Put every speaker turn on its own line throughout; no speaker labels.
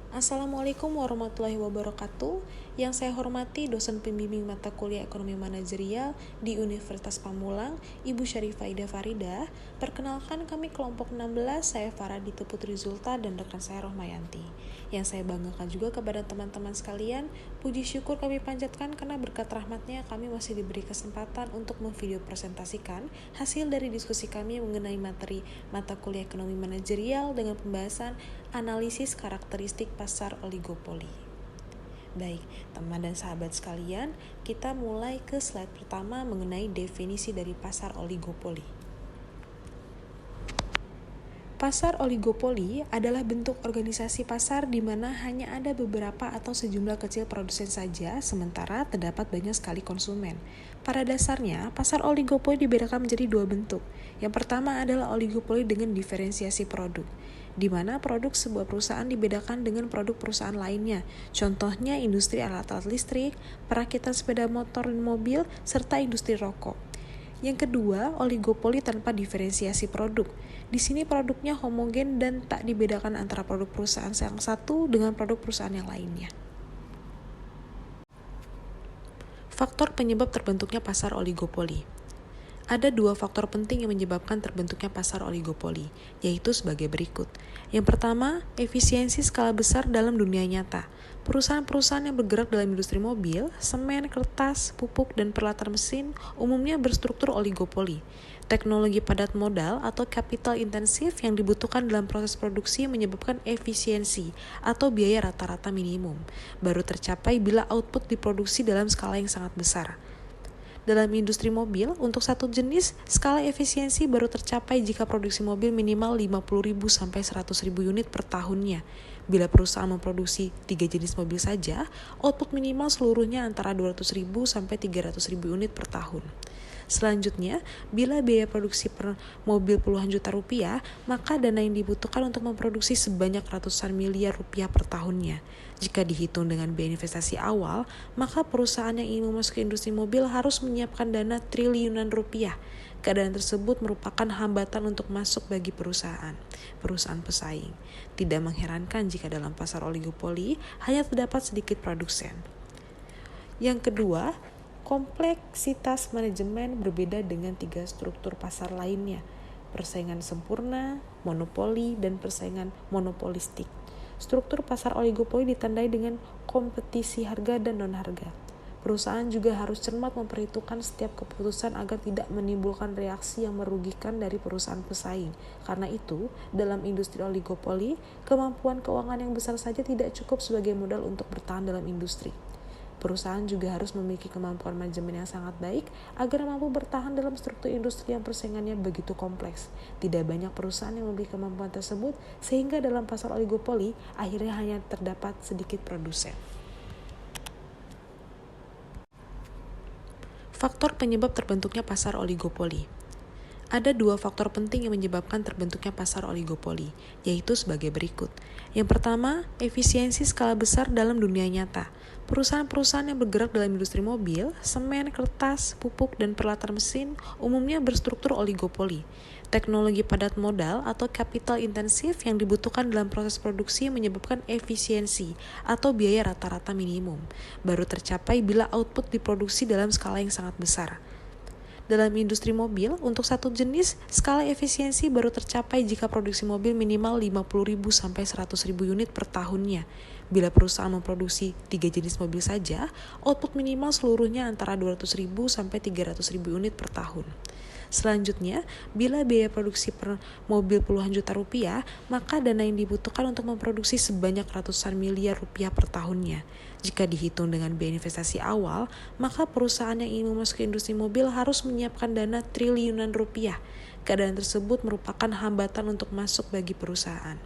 Assalamualaikum warahmatullahi wabarakatuh. Yang saya hormati dosen pembimbing mata kuliah Ekonomi Manajerial di Universitas Pamulang, Ibu Syarifah Ida Farida. Perkenalkan, kami kelompok 16, saya Faradita Putri Zulta dan rekan saya Rohmayanti. Yang saya banggakan juga kepada teman-teman sekalian, puji syukur kami panjatkan karena berkat rahmatnya kami masih diberi kesempatan untuk memvideo presentasikan hasil dari diskusi kami mengenai materi mata kuliah Ekonomi Manajerial dengan pembahasan analisis karakteristik pasar oligopoli. Baik, teman dan sahabat sekalian, kita mulai ke slide pertama mengenai definisi dari pasar oligopoli. Pasar oligopoli adalah bentuk organisasi pasar di mana hanya ada beberapa atau sejumlah kecil produsen saja, sementara terdapat banyak sekali konsumen. Pada dasarnya, pasar oligopoli dibedakan menjadi dua bentuk. Yang pertama adalah oligopoli dengan diferensiasi produk, di mana produk sebuah perusahaan dibedakan dengan produk perusahaan lainnya. Contohnya industri alat-alat listrik, perakitan sepeda motor dan mobil, serta industri rokok. Yang kedua, oligopoli tanpa diferensiasi produk. Di sini produknya homogen dan tak dibedakan antara produk perusahaan yang satu dengan produk perusahaan yang lainnya. Faktor penyebab terbentuknya pasar oligopoli. Ada dua faktor penting yang menyebabkan terbentuknya pasar oligopoli, yaitu sebagai berikut. Yang pertama, efisiensi skala besar dalam dunia nyata. Perusahaan-perusahaan yang bergerak dalam industri mobil, semen, kertas, pupuk, dan peralatan mesin umumnya berstruktur oligopoli. Teknologi padat modal atau capital intensif yang dibutuhkan dalam proses produksi menyebabkan efisiensi atau biaya rata-rata minimum, baru tercapai bila output diproduksi dalam skala yang sangat besar. Dalam industri mobil, untuk satu jenis, skala efisiensi baru tercapai jika produksi mobil minimal 50.000 sampai 100.000 unit per tahunnya. Bila perusahaan memproduksi 3 jenis mobil saja, output minimal seluruhnya antara 200.000 sampai 300.000 unit per tahun. Selanjutnya, bila biaya produksi per mobil puluhan juta rupiah, maka dana yang dibutuhkan untuk memproduksi sebanyak ratusan miliar rupiah per tahunnya. Jika dihitung dengan biaya investasi awal, maka perusahaan yang ingin memasuki industri mobil harus menyiapkan dana triliunan rupiah. Keadaan tersebut merupakan hambatan untuk masuk bagi perusahaan pesaing. Tidak mengherankan jika dalam pasar oligopoli hanya terdapat sedikit produsen. Yang kedua, kompleksitas manajemen berbeda dengan tiga struktur pasar lainnya: persaingan sempurna, monopoli, dan persaingan monopolistik. Struktur pasar oligopoli ditandai dengan kompetisi harga dan non-harga. Perusahaan juga harus cermat memperhitungkan setiap keputusan agar tidak menimbulkan reaksi yang merugikan dari perusahaan pesaing. Karena itu, dalam industri oligopoli, kemampuan keuangan yang besar saja tidak cukup sebagai modal untuk bertahan dalam industri. Perusahaan juga harus memiliki kemampuan manajemen yang sangat baik agar mampu bertahan dalam struktur industri yang persaingannya begitu kompleks. Tidak banyak perusahaan yang memiliki kemampuan tersebut, sehingga dalam pasar oligopoli akhirnya hanya terdapat sedikit produsen. Faktor penyebab terbentuknya pasar oligopoli. Ada dua faktor penting yang menyebabkan terbentuknya pasar oligopoli, yaitu sebagai berikut. Yang pertama, efisiensi skala besar dalam dunia nyata. Perusahaan-perusahaan yang bergerak dalam industri mobil, semen, kertas, pupuk, dan peralatan mesin umumnya berstruktur oligopoli. Teknologi padat modal atau capital intensif yang dibutuhkan dalam proses produksi menyebabkan efisiensi atau biaya rata-rata minimum, baru tercapai bila output diproduksi dalam skala yang sangat besar. Dalam industri mobil, untuk satu jenis, skala efisiensi baru tercapai jika produksi mobil minimal 50.000 sampai 100.000 unit per tahunnya. Bila perusahaan memproduksi 3 jenis mobil saja, output minimal seluruhnya antara 200.000 sampai 300.000 unit per tahun. Selanjutnya, bila biaya produksi per mobil puluhan juta rupiah, maka dana yang dibutuhkan untuk memproduksi sebanyak ratusan miliar rupiah per tahunnya. Jika dihitung dengan biaya investasi awal, maka perusahaan yang ingin memasuki industri mobil harus menyiapkan dana triliunan rupiah. Keadaan tersebut merupakan hambatan untuk masuk bagi perusahaan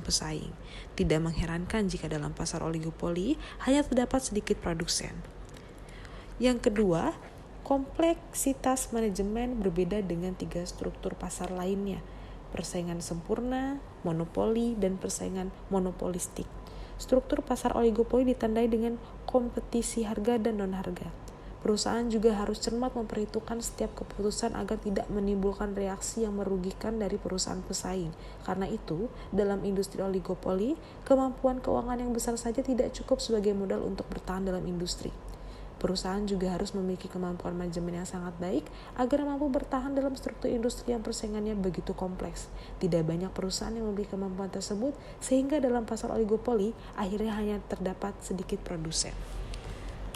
pesaing. Tidak mengherankan jika dalam pasar oligopoli hanya terdapat sedikit produsen. Yang kedua, kompleksitas manajemen berbeda dengan tiga struktur pasar lainnya: persaingan sempurna, monopoli, dan persaingan monopolistik. Struktur pasar oligopoli ditandai dengan kompetisi harga dan non-harga. Perusahaan juga harus cermat memperhitungkan setiap keputusan agar tidak menimbulkan reaksi yang merugikan dari perusahaan pesaing. Karena itu, dalam industri oligopoli, kemampuan keuangan yang besar saja tidak cukup sebagai modal untuk bertahan dalam industri. Perusahaan juga harus memiliki kemampuan manajemen yang sangat baik agar mampu bertahan dalam struktur industri yang persaingannya begitu kompleks. Tidak banyak perusahaan yang memiliki kemampuan tersebut, sehingga dalam pasar oligopoli akhirnya hanya terdapat sedikit produsen.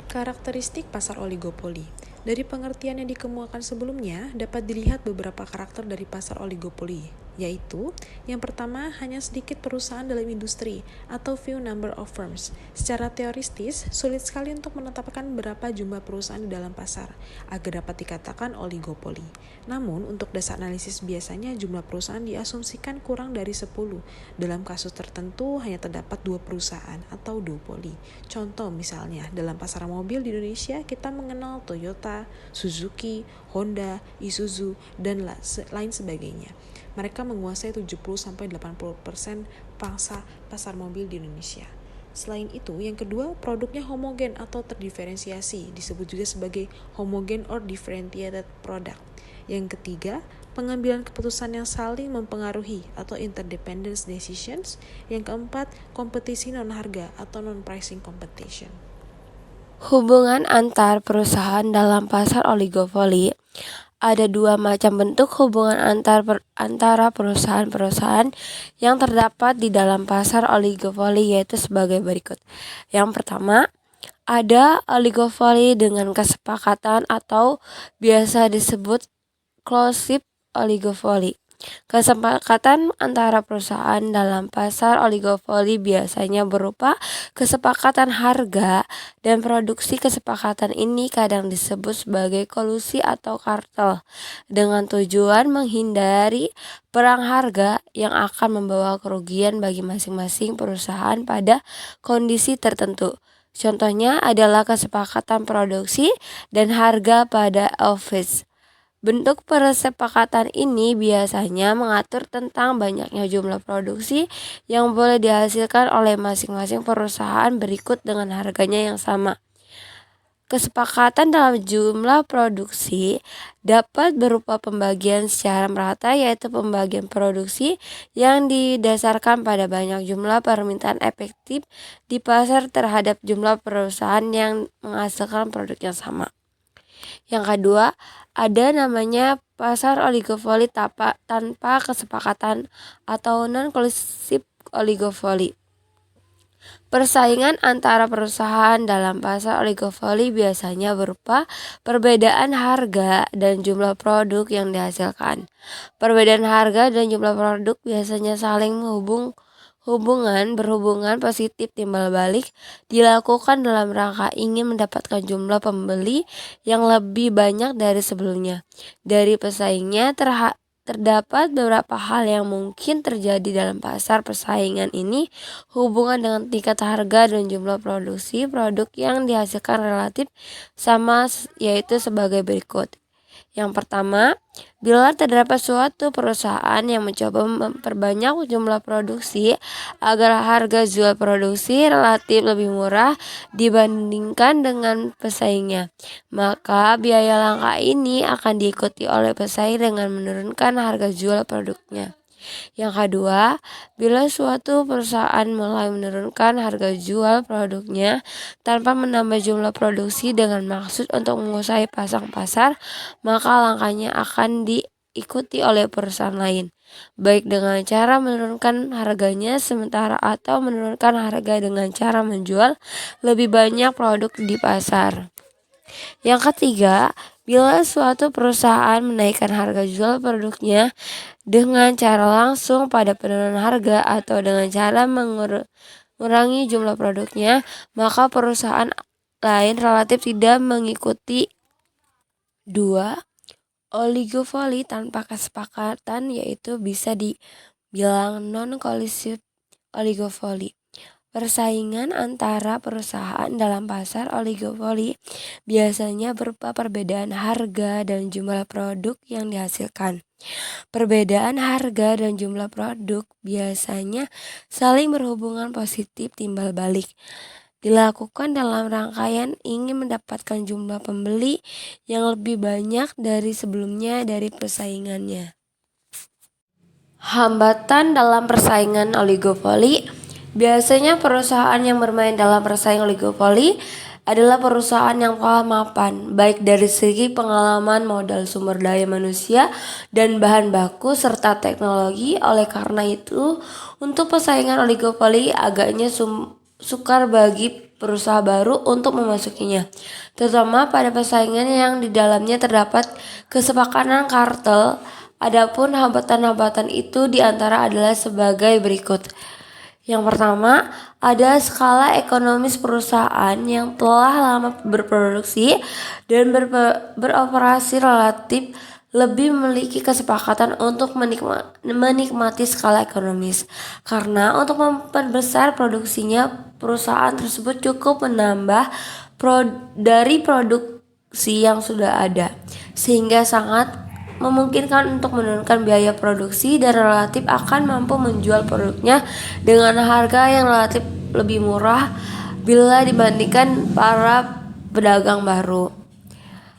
Karakteristik pasar oligopoli. Dari pengertian yang dikemukakan sebelumnya, dapat dilihat beberapa karakter dari pasar oligopoli, yaitu yang pertama, hanya sedikit perusahaan dalam industri atau few number of firms. Secara teoristis, sulit sekali untuk menetapkan berapa jumlah perusahaan di dalam pasar agar dapat dikatakan oligopoli. Namun, untuk dasar analisis biasanya jumlah perusahaan diasumsikan kurang dari 10. Dalam kasus tertentu hanya terdapat 2 perusahaan atau duopoli. Contoh misalnya, dalam pasar mobil di Indonesia kita mengenal Toyota, Suzuki, Honda, Isuzu, dan lain sebagainya. Mereka menguasai 70-80% pangsa pasar mobil di Indonesia. Selain itu, yang kedua, produknya homogen atau terdiferensiasi, disebut juga sebagai homogen or differentiated product. Yang ketiga, pengambilan keputusan yang saling mempengaruhi atau interdependence decisions. Yang keempat, kompetisi non-harga atau non-pricing competition.
Hubungan antar perusahaan dalam pasar oligopoli. Ada 2 macam bentuk hubungan antara perusahaan-perusahaan yang terdapat di dalam pasar oligopoli, yaitu sebagai berikut. Yang pertama, ada oligopoli dengan kesepakatan atau biasa disebut closed oligopoli. Kesepakatan antara perusahaan dalam pasar oligopoli biasanya berupa kesepakatan harga dan produksi. Kesepakatan ini kadang disebut sebagai kolusi atau kartel dengan tujuan menghindari perang harga yang akan membawa kerugian bagi masing-masing perusahaan pada kondisi tertentu. Contohnya adalah kesepakatan produksi dan harga pada office. Bentuk persepakatan ini biasanya mengatur tentang banyaknya jumlah produksi yang boleh dihasilkan oleh masing-masing perusahaan berikut dengan harganya yang sama. Kesepakatan dalam jumlah produksi dapat berupa pembagian secara merata, yaitu pembagian produksi yang didasarkan pada banyak jumlah permintaan efektif di pasar terhadap jumlah perusahaan yang menghasilkan produk yang sama. Yang kedua, ada namanya pasar oligopoli tanpa kesepakatan atau non-collusive oligopoli. Persaingan antara perusahaan dalam pasar oligopoli biasanya berupa perbedaan harga dan jumlah produk yang dihasilkan. Perbedaan harga dan jumlah produk biasanya saling berhubungan positif timbal balik dilakukan dalam rangka ingin mendapatkan jumlah pembeli yang lebih banyak dari sebelumnya. Dari pesaingnya terdapat beberapa hal yang mungkin terjadi dalam pasar persaingan ini. Hubungan dengan tingkat harga dan jumlah produksi produk yang dihasilkan relatif sama, yaitu sebagai berikut. Yang pertama, bila terdapat suatu perusahaan yang mencoba memperbanyak jumlah produksi agar harga jual produksi relatif lebih murah dibandingkan dengan pesaingnya, maka biaya langkah ini akan diikuti oleh pesaing dengan menurunkan harga jual produknya. Yang kedua, bila suatu perusahaan mulai menurunkan harga jual produknya tanpa menambah jumlah produksi dengan maksud untuk menguasai pasang pasar, maka langkahnya akan diikuti oleh perusahaan lain, baik dengan cara menurunkan harganya sementara atau menurunkan harga dengan cara menjual lebih banyak produk di pasar. Yang ketiga, bila suatu perusahaan menaikkan harga jual produknya dengan cara langsung pada penurunan harga atau dengan cara mengurangi jumlah produknya, maka perusahaan lain relatif tidak mengikuti. 2. Oligopoli tanpa kesepakatan, yaitu bisa dibilang non-collusive oligopoli. Persaingan antara perusahaan dalam pasar oligopoli biasanya berupa perbedaan harga dan jumlah produk yang dihasilkan. Perbedaan harga dan jumlah produk biasanya saling berhubungan positif timbal balik dilakukan dalam rangkaian ingin mendapatkan jumlah pembeli yang lebih banyak dari sebelumnya dari persaingannya. Hambatan dalam persaingan oligopoli. Biasanya perusahaan yang bermain dalam persaingan oligopoli adalah perusahaan yang kalah mapan, baik dari segi pengalaman, modal sumber daya manusia, dan bahan baku serta teknologi. Oleh karena itu, untuk persaingan oligopoli agaknya sukar bagi perusahaan baru untuk memasukinya, terutama pada persaingan yang di dalamnya terdapat kesepakatan kartel. Adapun hambatan-hambatan itu diantara adalah sebagai berikut. Yang pertama, ada skala ekonomis perusahaan yang telah lama berproduksi dan beroperasi relatif lebih memiliki kesepakatan untuk menikmati skala ekonomis. Karena untuk memperbesar produksinya, perusahaan tersebut cukup menambah dari produksi yang sudah ada, sehingga sangat memungkinkan untuk menurunkan biaya produksi dan relatif akan mampu menjual produknya dengan harga yang relatif lebih murah bila dibandingkan para pedagang baru.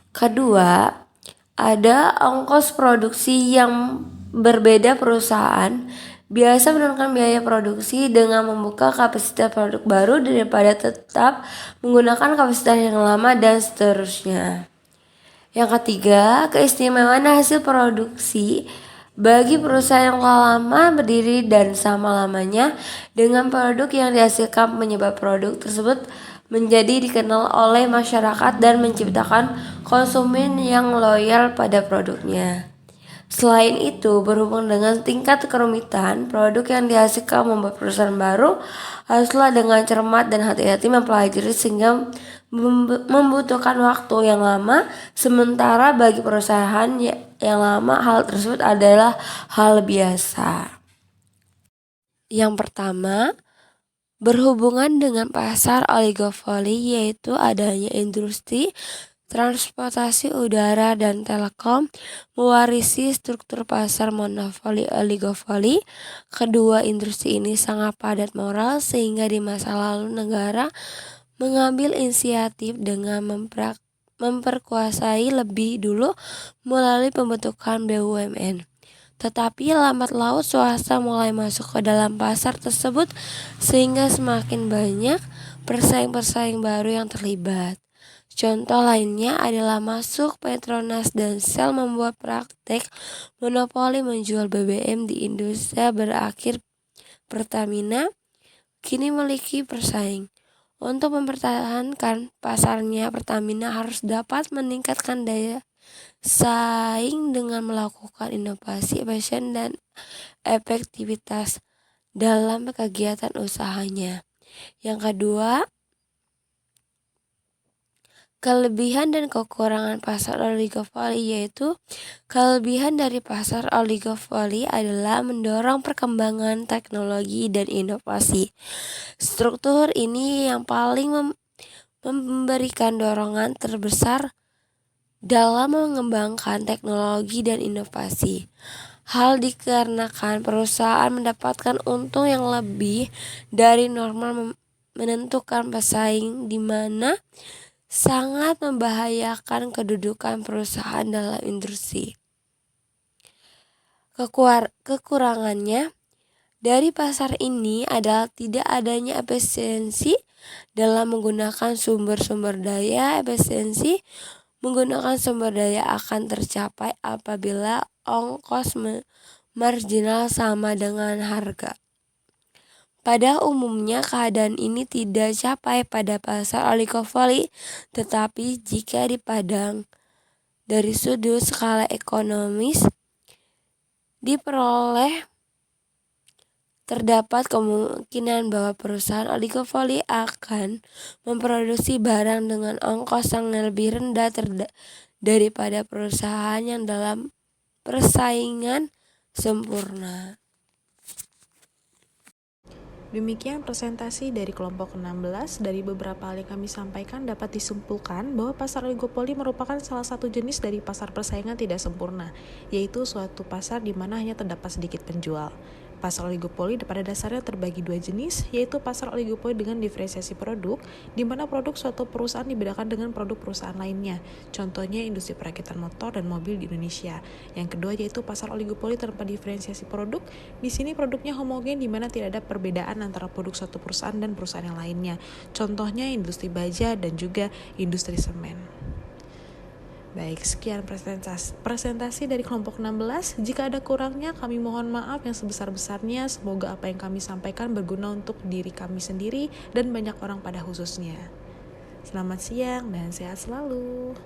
Kedua, ada ongkos produksi yang berbeda. Perusahaan biasa menurunkan biaya produksi dengan membuka kapasitas produk baru daripada tetap menggunakan kapasitas yang lama dan seterusnya. Yang ketiga, keistimewaan hasil produksi. Bagi perusahaan yang lama berdiri dan sama lamanya dengan produk yang dihasilkan menyebabkan produk tersebut menjadi dikenal oleh masyarakat dan menciptakan konsumen yang loyal pada produknya. Selain itu, berhubung dengan tingkat kerumitan produk yang dihasilkan membuat perusahaan baru haruslah dengan cermat dan hati-hati mempelajari sehingga membutuhkan waktu yang lama, sementara bagi perusahaan yang lama hal tersebut adalah hal biasa. Yang pertama, berhubungan dengan pasar oligopoli, yaitu adanya industri transportasi udara dan telekom mewarisi struktur pasar monopoli oligopoli. Kedua industri ini sangat padat moral sehingga di masa lalu negara mengambil inisiatif dengan memperkuasai lebih dulu melalui pembentukan BUMN. Tetapi lambat laun swasta mulai masuk ke dalam pasar tersebut sehingga semakin banyak pesaing-pesaing baru yang terlibat. Contoh lainnya adalah masuk Petronas dan Shell membuat praktek monopoli menjual BBM di Indonesia berakhir Pertamina kini memiliki pesaing. Untuk mempertahankan pasarnya, Pertamina harus dapat meningkatkan daya saing dengan melakukan inovasi, efisien dan efektivitas dalam kegiatan usahanya. Yang kedua, kelebihan dan kekurangan pasar oligopoli, yaitu kelebihan dari pasar oligopoli adalah mendorong perkembangan teknologi dan inovasi. Struktur ini yang paling memberikan dorongan terbesar dalam mengembangkan teknologi dan inovasi. Hal dikarenakan perusahaan mendapatkan untung yang lebih dari normal menentukan pesaing, di mana sangat membahayakan kedudukan perusahaan dalam industri. Kekurangannya dari pasar ini adalah tidak adanya efisiensi dalam menggunakan sumber-sumber daya. Efisiensi menggunakan sumber daya akan tercapai apabila ongkos marginal sama dengan harga. Pada umumnya keadaan ini tidak capai pada pasar oligopoli, tetapi jika dipandang dari sudut skala ekonomis, diperoleh terdapat kemungkinan bahwa perusahaan oligopoli akan memproduksi barang dengan ongkos yang lebih rendah daripada perusahaan yang dalam persaingan sempurna.
Demikian presentasi dari kelompok 16. Dari beberapa hal yang kami sampaikan dapat disimpulkan bahwa pasar oligopoli merupakan salah satu jenis dari pasar persaingan tidak sempurna, yaitu suatu pasar di mana hanya terdapat sedikit penjual. Pasar oligopoli pada dasarnya terbagi dua jenis, yaitu pasar oligopoli dengan diferensiasi produk, di mana produk suatu perusahaan dibedakan dengan produk perusahaan lainnya. Contohnya industri perakitan motor dan mobil di Indonesia. Yang kedua yaitu pasar oligopoli tanpa diferensiasi produk. Di sini produknya homogen, di mana tidak ada perbedaan antara produk suatu perusahaan dan perusahaan yang lainnya. Contohnya industri baja dan juga industri semen. Baik, sekian presentasi dari kelompok 16. Jika ada kurangnya, kami mohon maaf yang sebesar-besarnya. Semoga apa yang kami sampaikan berguna untuk diri kami sendiri dan banyak orang pada khususnya. Selamat siang dan sehat selalu.